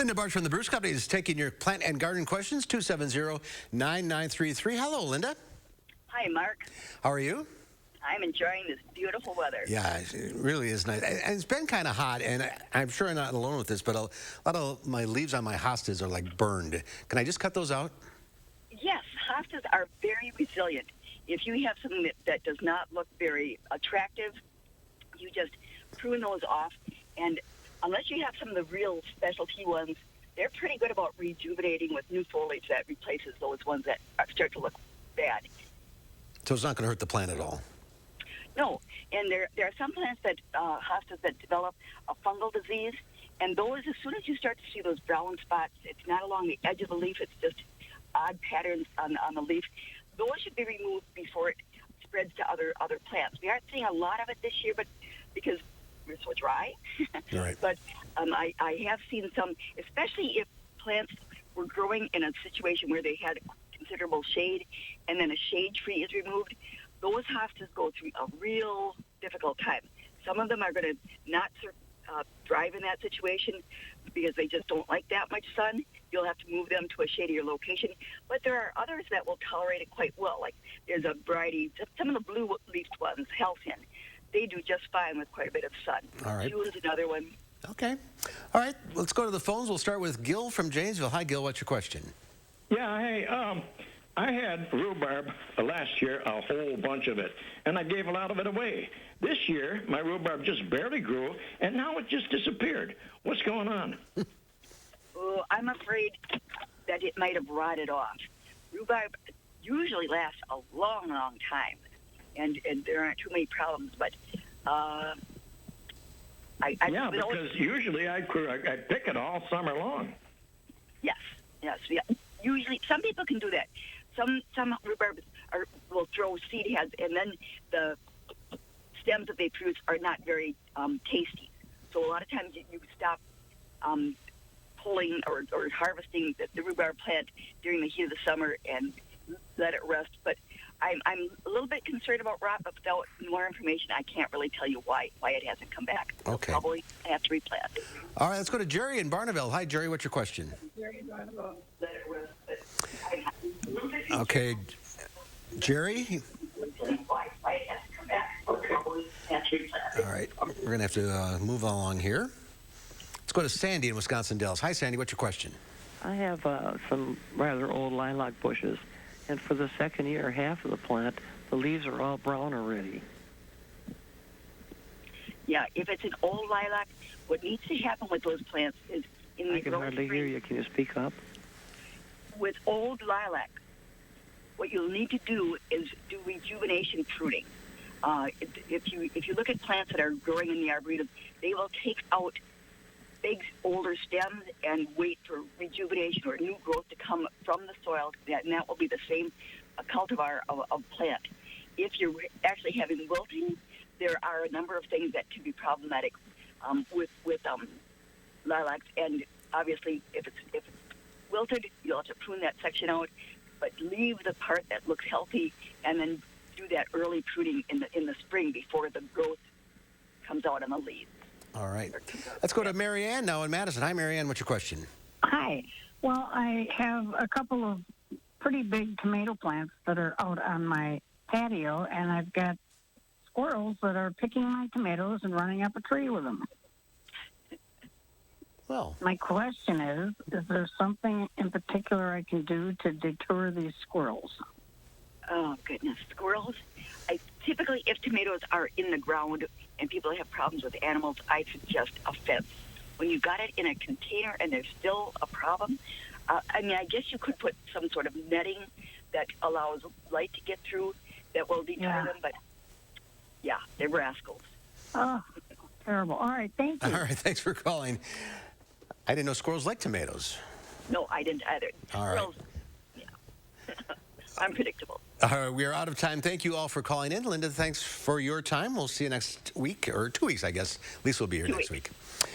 Linda Barcz from the Barcz Company is taking your plant and garden questions, 270-9933. Hello, Linda. Hi, Mark. How are you? I'm enjoying this beautiful weather. Yeah, it really is nice. And it's been kind of hot, and I'm sure I'm not alone with this, but a lot of my leaves on my hostas are like burned. Can I just cut those out? Yes, hostas are very resilient. If you have something that does not look very attractive, you just prune those off. And unless you have some of the real specialty ones, they're pretty good about rejuvenating with new foliage that replaces those ones that start to look bad. So it's not going to hurt the plant at all? No, and there are some plants that hostas that develop a fungal disease, and those, as soon as you start to see those brown spots, it's not along the edge of the leaf, it's just odd patterns on the leaf. Those should be removed before it spreads to other plants. We aren't seeing a lot of it this year, but because we're so dry. Right. But I have seen some, especially if plants were growing in a situation where they had considerable shade, and then a shade tree is removed. Those hostas go through a real difficult time. Some of them are going to not thrive in that situation because they just don't like that much sun. You'll have to move them to a shadier location. But there are others that will tolerate it quite well. Like there's a variety, some of the blue-leafed ones, Halcyon, they do just fine with quite a bit of sun. All right. June's another one. Okay. All right, let's go to the phones. We'll start with Gil from Janesville. Hi, Gil. What's your question? Yeah, hey, I had rhubarb last year, a whole bunch of it, and I gave a lot of it away. This year, my rhubarb just barely grew, and now it just disappeared. What's going on? Oh, I'm afraid that it might have rotted off. Rhubarb usually lasts a long, long time, and there aren't too many problems, but because usually I pick it all summer long. Yes. Usually, some people can do that. Some rhubarbs will throw seed heads, and then the stems that they produce are not very tasty. So a lot of times you stop pulling or harvesting the rhubarb plant during the heat of the summer and let it rest. But I'm a little bit concerned about rot, but without more information, I can't really tell you why it hasn't come back. Okay. I'll probably have to replant. All right, let's go to Jerry in Barnaville. Hi, Jerry. What's your question? Okay, Jerry? All right, we're going to have to move along here. Let's go to Sandy in Wisconsin Dells. Hi, Sandy. What's your question? I have some rather old lilac bushes, and for the second year, half of the plant, the leaves are all brown already. Yeah, if it's an old lilac, what needs to happen with those plants is in the I can hardly hear you. Can you speak up? With old lilac, what you'll need to do is do rejuvenation pruning. If you look at plants that are growing in the arboretum, they will take out big older stems and wait for rejuvenation or new growth to come from the soil, and that will be the same cultivar of plant. If you're actually having wilting, there are a number of things that can be problematic with lilacs, and obviously if it's wilted, you'll have to prune that section out, but leave the part that looks healthy, and then do that early pruning in the spring before the growth comes out on the leaves. All right. Let's go to Mary Ann now in Madison. Hi, Mary Ann. What's your question? Hi. Well, I have a couple of pretty big tomato plants that are out on my patio, and I've got squirrels that are picking my tomatoes and running up a tree with them. Well, my question is there something in particular I can do to deter these squirrels? Oh, goodness. Squirrels? Typically, if tomatoes are in the ground and people have problems with animals, I suggest a fence. When you got it in a container and there's still a problem, I guess you could put some sort of netting that allows light to get through that will deter them, but, yeah, they're rascals. Oh, terrible. All right, thank you. all right, thanks for calling. I didn't know squirrels like tomatoes. No, I didn't either. All right. Squirrels, yeah. Unpredictable. We are out of time. Thank you all for calling in. Linda, thanks for your time. We'll see you next week, or 2 weeks, I guess. At least we'll be here next week.